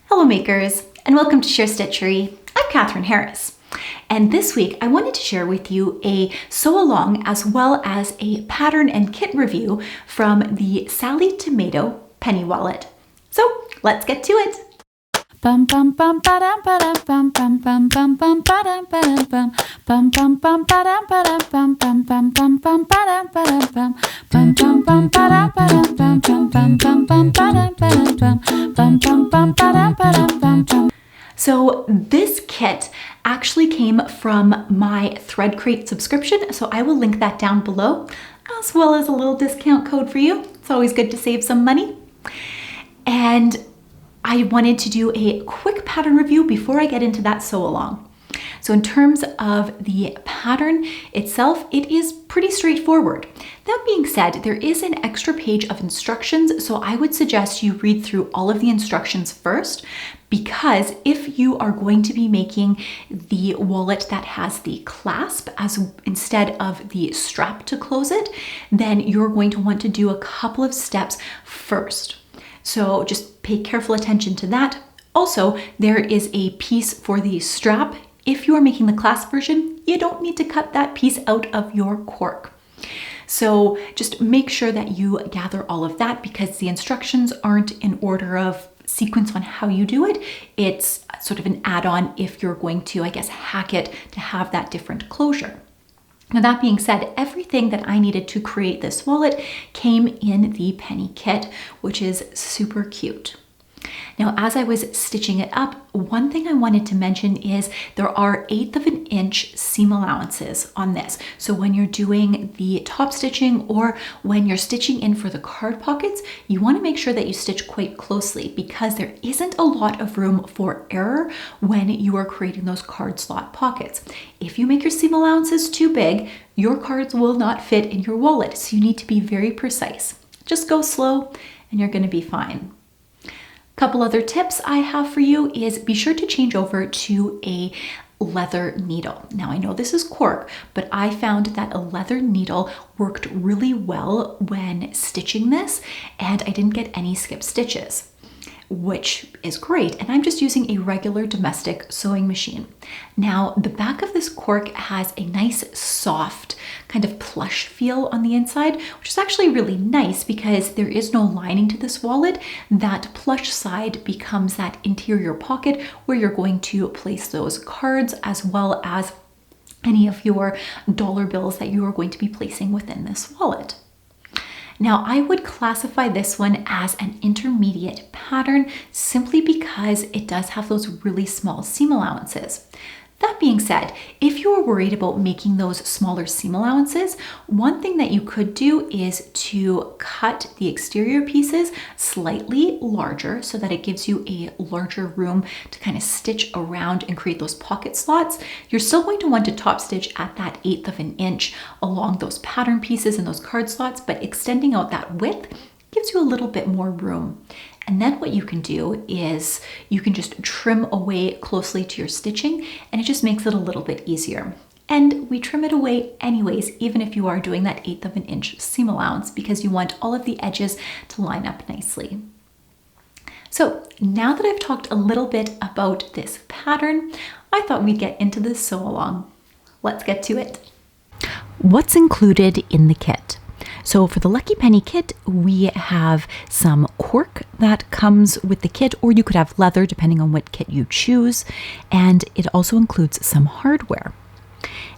Hello makers, and welcome to SheerStitchery. I'm Catherine Harris, and this week I wanted to share with you a sew along as well as a pattern and kit review from the Sallie Tomato penny wallet. So let's get to it. Bum bum bum ba-dum ba-dum bum bum bum bum bum ba-dum ba-dum bum bum bum bum ba-dum ba-dum bum bum bum bum bum ba-dum ba-dum bum bum bum bum ba-dum ba-dum bum bum bum bum bum ba-dum ba-dum bum bum bum bum ba-dum ba-dum bum bum. So this kit actually came from my Thread Crate subscription, so I will link that down below, as well as a little discount code for you. It's always good to save some money. And I wanted to do a quick pattern review before I get into that sew along. So in terms of the pattern itself, it is pretty straightforward. That being said, there is an extra page of instructions, so I would suggest you read through all of the instructions first, because if you are going to be making the wallet that has the clasp instead of the strap to close it, then you're going to want to do a couple of steps first. So just pay careful attention to that. Also, there is a piece for the strap. If you are making the clasp version, you don't need to cut that piece out of your cork. So just make sure that you gather all of that, because the instructions aren't in order of sequence on how you do it. It's sort of an add-on if you're going to, I guess, hack it to have that different closure. Now that being said, everything that I needed to create this wallet came in the penny kit, which is super cute. Now, as I was stitching it up, one thing I wanted to mention is there are 1/8 of an inch seam allowances on this. So when you're doing the top stitching or when you're stitching in for the card pockets, you want to make sure that you stitch quite closely, because there isn't a lot of room for error when you are creating those card slot pockets. If you make your seam allowances too big, your cards will not fit in your wallet. So you need to be very precise. Just go slow and you're going to be fine. Couple other tips I have for you is be sure to change over to a leather needle. Now I know this is cork, but I found that a leather needle worked really well when stitching this, and I didn't get any skip stitches, which is great. And I'm just using a regular domestic sewing machine. Now the back of this cork has a nice soft kind of plush feel on the inside, which is actually really nice because there is no lining to this wallet. That plush side becomes that interior pocket where you're going to place those cards as well as any of your dollar bills that you are going to be placing within this wallet. Now, I would classify this one as an intermediate pattern simply because it does have those really small seam allowances. That being said, if you are worried about making those smaller seam allowances, one thing that you could do is to cut the exterior pieces slightly larger so that it gives you a larger room to kind of stitch around and create those pocket slots. You're still going to want to top stitch at that 1/8 of an inch along those pattern pieces and those card slots, but extending out that width gives you a little bit more room. And then what you can do is you can just trim away closely to your stitching, and it just makes it a little bit easier. And we trim it away anyways, even if you are doing that 1/8 of an inch seam allowance, because you want all of the edges to line up nicely. So now that I've talked a little bit about this pattern, I thought we'd get into this sew along. Let's get to it. What's included in the kit? So for the Lucky Penny kit, we have some cork that comes with the kit, or you could have leather depending on what kit you choose. And it also includes some hardware.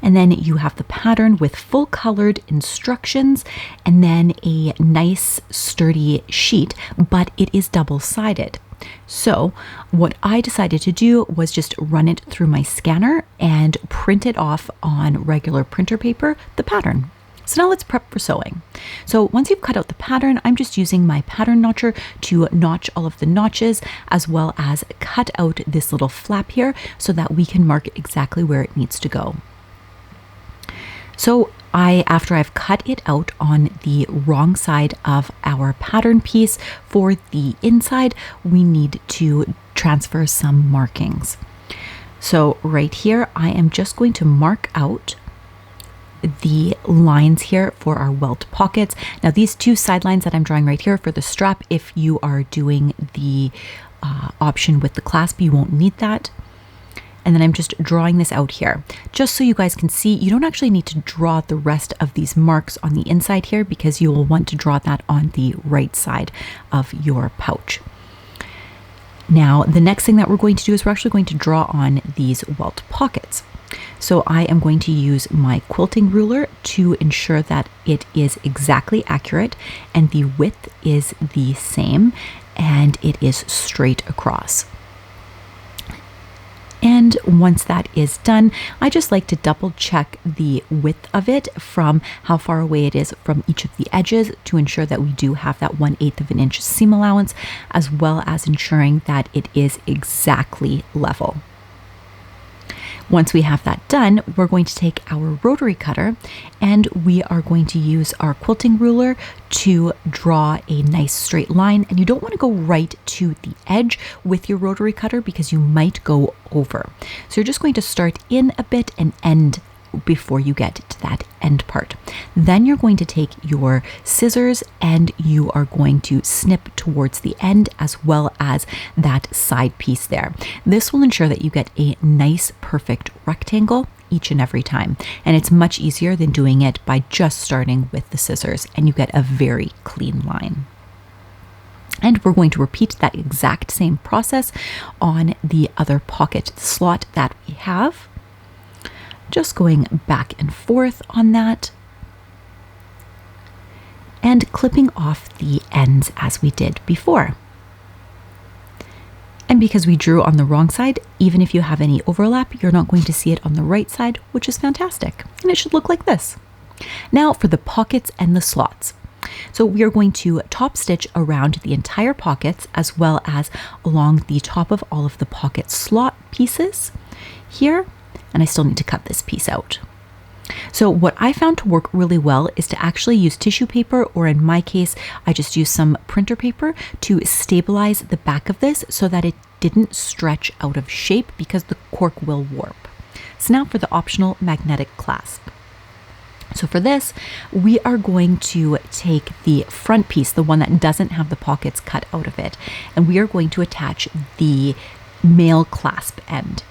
And then you have the pattern with full colored instructions and then a nice sturdy sheet, but it is double-sided. So what I decided to do was just run it through my scanner and print it off on regular printer paper, the pattern. So now let's prep for sewing. So once you've cut out the pattern, I'm just using my pattern notcher to notch all of the notches, as well as cut out this little flap here so that we can mark exactly where it needs to go. So after I've cut it out on the wrong side of our pattern piece for the inside, we need to transfer some markings. So right here, I am just going to mark out the lines here for our welt pockets. Now these two side lines that I'm drawing right here for the strap, if you are doing the option with the clasp, you won't need that. And then I'm just drawing this out here. Just so you guys can see, you don't actually need to draw the rest of these marks on the inside here because you will want to draw that on the right side of your pouch. Now, the next thing that we're going to do is we're actually going to draw on these welt pockets. So I am going to use my quilting ruler to ensure that it is exactly accurate and the width is the same and it is straight across. And once that is done, I just like to double check the width of it from how far away it is from each of the edges to ensure that we do have that 1/8 of an inch seam allowance, as well as ensuring that it is exactly level. Once we have that done, we're going to take our rotary cutter and we are going to use our quilting ruler to draw a nice straight line. And you don't want to go right to the edge with your rotary cutter because you might go over. So you're just going to start in a bit and end before you get to that end part. Then you're going to take your scissors and you are going to snip towards the end as well as that side piece there. This will ensure that you get a nice perfect rectangle each and every time, and it's much easier than doing it by just starting with the scissors, and you get a very clean line. And we're going to repeat that exact same process on the other pocket slot that we have. Just going back and forth on that and clipping off the ends as we did before. And because we drew on the wrong side, even if you have any overlap, you're not going to see it on the right side, which is fantastic. And it should look like this. Now for the pockets and the slots. So we are going to top stitch around the entire pockets as well as along the top of all of the pocket slot pieces here. And I still need to cut this piece out. So what I found to work really well is to actually use tissue paper, or in my case, I just used some printer paper to stabilize the back of this so that it didn't stretch out of shape because the cork will warp. So now for the optional magnetic clasp. So for this, we are going to take the front piece, the one that doesn't have the pockets cut out of it, and we are going to attach the male clasp end.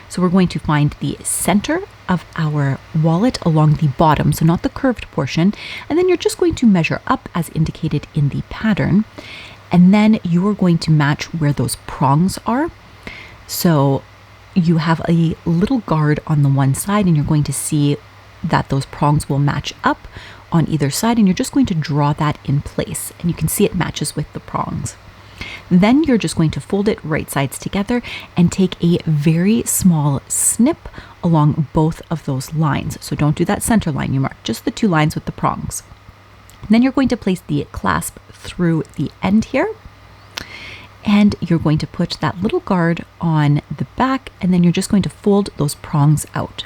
So we're going to find the center of our wallet along the bottom, so not the curved portion, and then you're just going to measure up as indicated in the pattern, and then you are going to match where those prongs are. So you have a little guard on the one side and you're going to see that those prongs will match up on either side, and you're just going to draw that in place, and you can see it matches with the prongs. Then you're just going to fold it right sides together and take a very small snip along both of those lines. So don't do that center line you marked, just the two lines with the prongs. And then you're going to place the clasp through the end here. And you're going to put that little guard on the back, and then you're just going to fold those prongs out.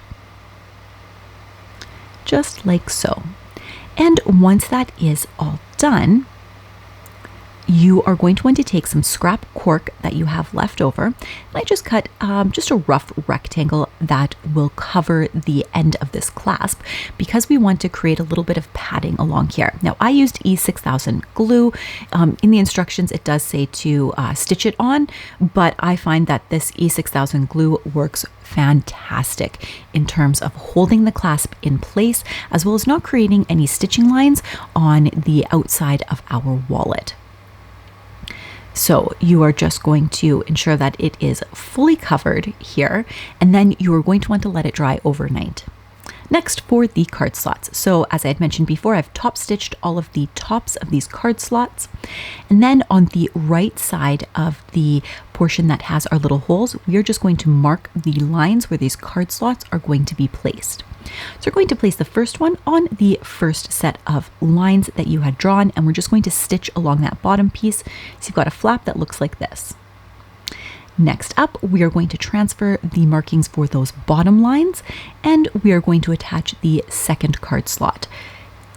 Just like so. And once that is all done, you are going to want to take some scrap cork that you have left over, and I just cut just a rough rectangle that will cover the end of this clasp because we want to create a little bit of padding along here. Now I used E6000 glue. In the instructions it does say to stitch it on, but I find that this E6000 glue works fantastic in terms of holding the clasp in place as well as not creating any stitching lines on the outside of our wallet. So you are just going to ensure that it is fully covered here, and then you are going to want to let it dry overnight. Next, for the card slots. So as I had mentioned before, I've top stitched all of the tops of these card slots. And then on the right side of the portion that has our little holes, we are just going to mark the lines where these card slots are going to be placed. So we're going to place the first one on the first set of lines that you had drawn, and we're just going to stitch along that bottom piece. So you've got a flap that looks like this. Next up, we are going to transfer the markings for those bottom lines, and we are going to attach the second card slot.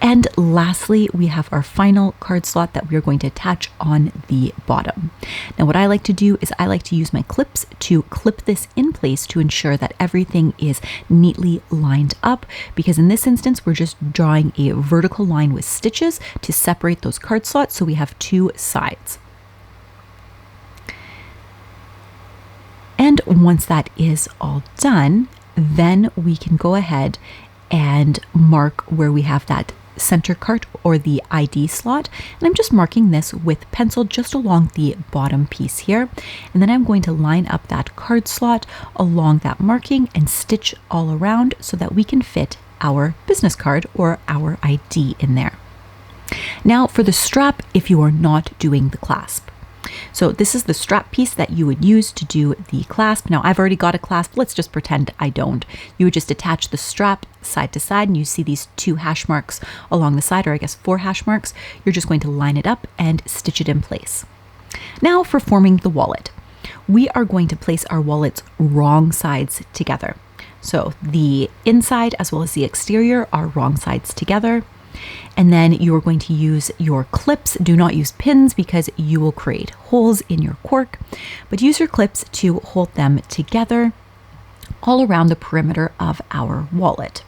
And lastly, we have our final card slot that we are going to attach on the bottom. Now what I like to do is I like to use my clips to clip this in place to ensure that everything is neatly lined up, because in this instance we're just drawing a vertical line with stitches to separate those card slots so we have two sides. And once that is all done, then we can go ahead and mark where we have that center cart or the ID slot. And I'm just marking this with pencil just along the bottom piece here. And then I'm going to line up that card slot along that marking and stitch all around so that we can fit our business card or our ID in there. Now for the strap, if you are not doing the clasp. So this is the strap piece that you would use to do the clasp. Now I've already got a clasp. Let's just pretend I don't. You would just attach the strap side to side and you see these 2 hash marks along the side, or I guess 4 hash marks. You're just going to line it up and stitch it in place. Now for forming the wallet. We are going to place our wallet's wrong sides together. So the inside as well as the exterior are wrong sides together. And then you are going to use your clips. Do not use pins because you will create holes in your cork, but use your clips to hold them together all around the perimeter of our wallet.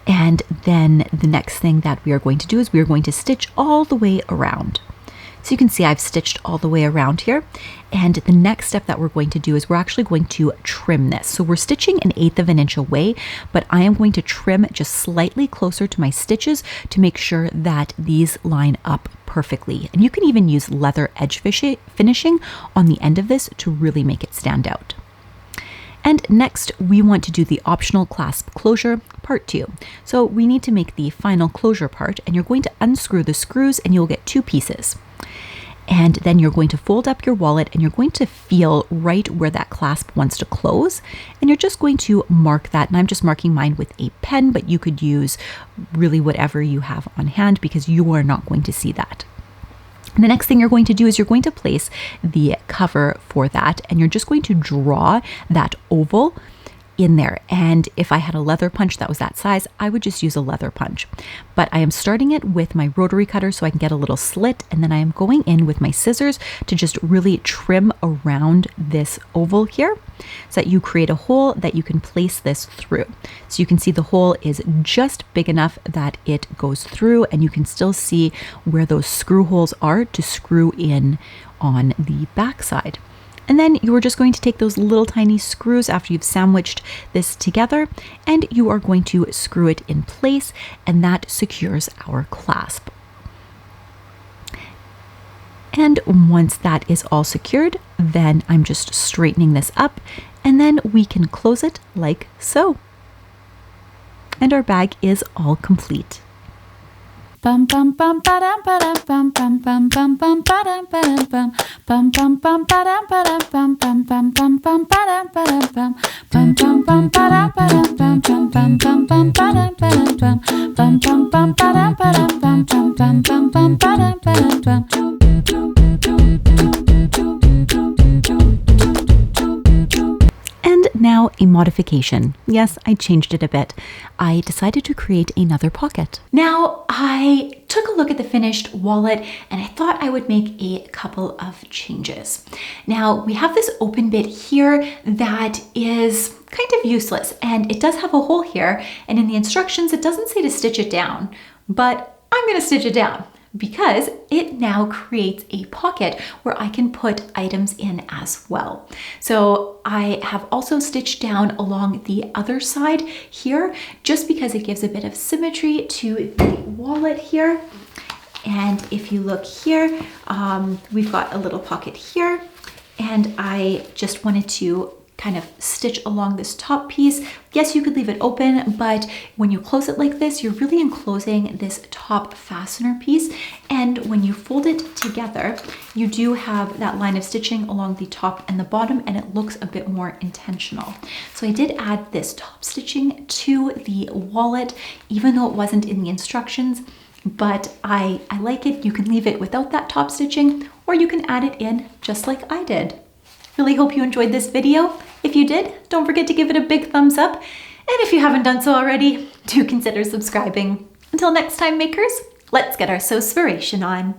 And then the next thing that we are going to do is we are going to stitch all the way around. So you can see I've stitched all the way around here. And the next step that we're going to do is we're actually going to trim this. So we're stitching 1/8 of an inch away, but I am going to trim just slightly closer to my stitches to make sure that these line up perfectly. And you can even use leather edge finishing on the end of this to really make it stand out. And next, we want to do the optional clasp closure, part 2. So we need to make the final closure part, and you're going to unscrew the screws and you'll get 2 pieces. And then you're going to fold up your wallet and you're going to feel right where that clasp wants to close. And you're just going to mark that. And I'm just marking mine with a pen, but you could use really whatever you have on hand because you are not going to see that. And the next thing you're going to do is you're going to place the cover for that, and you're just going to draw that oval in there. And if I had a leather punch that was that size, I would just use a leather punch. But I am starting it with my rotary cutter so I can get a little slit, and then I am going in with my scissors to just really trim around this oval here so that you create a hole that you can place this through. So you can see the hole is just big enough that it goes through, and you can still see where those screw holes are to screw in on the back side. And then you are just going to take those little tiny screws after you've sandwiched this together, and you are going to screw it in place, and that secures our clasp. And once that is all secured, then I'm just straightening this up, and then we can close it like so. And our bag is all complete. Bum bum bum ba-dum ba-dum bum bum bum bum bum ba-dum ba-dum bum bum bum bum ba-dum ba-dum bum bum bum bum bum ba-dum ba-dum bum bum bum bum ba-dum ba-dum bum bum bum bum bum ba-dum ba-dum bum bum bum bum ba-dum ba-dum bum bum bum bum bum ba-dum ba-dum bum. And now a modification. Yes, I changed it a bit. I decided to create another pocket. Now, I took a look at the finished wallet and I thought I would make a couple of changes. Now, we have this open bit here that is kind of useless, and it does have a hole here, and in the instructions, it doesn't say to stitch it down, but I'm gonna stitch it down because it now creates a pocket where I can put items in as well. So I have also stitched down along the other side here, just because it gives a bit of symmetry to the wallet here. And if you look here, we've got a little pocket here, and I just wanted to kind of stitch along this top piece. Yes, you could leave it open, but when you close it like this, you're really enclosing this top fastener piece. And when you fold it together, you do have that line of stitching along the top and the bottom, and it looks a bit more intentional. So I did add this top stitching to the wallet, even though it wasn't in the instructions, but I like it. You can leave it without that top stitching, or you can add it in just like I did. Really hope you enjoyed this video. If you did, don't forget to give it a big thumbs up. And if you haven't done so already, do consider subscribing. Until next time, makers, let's get our sewspiration on.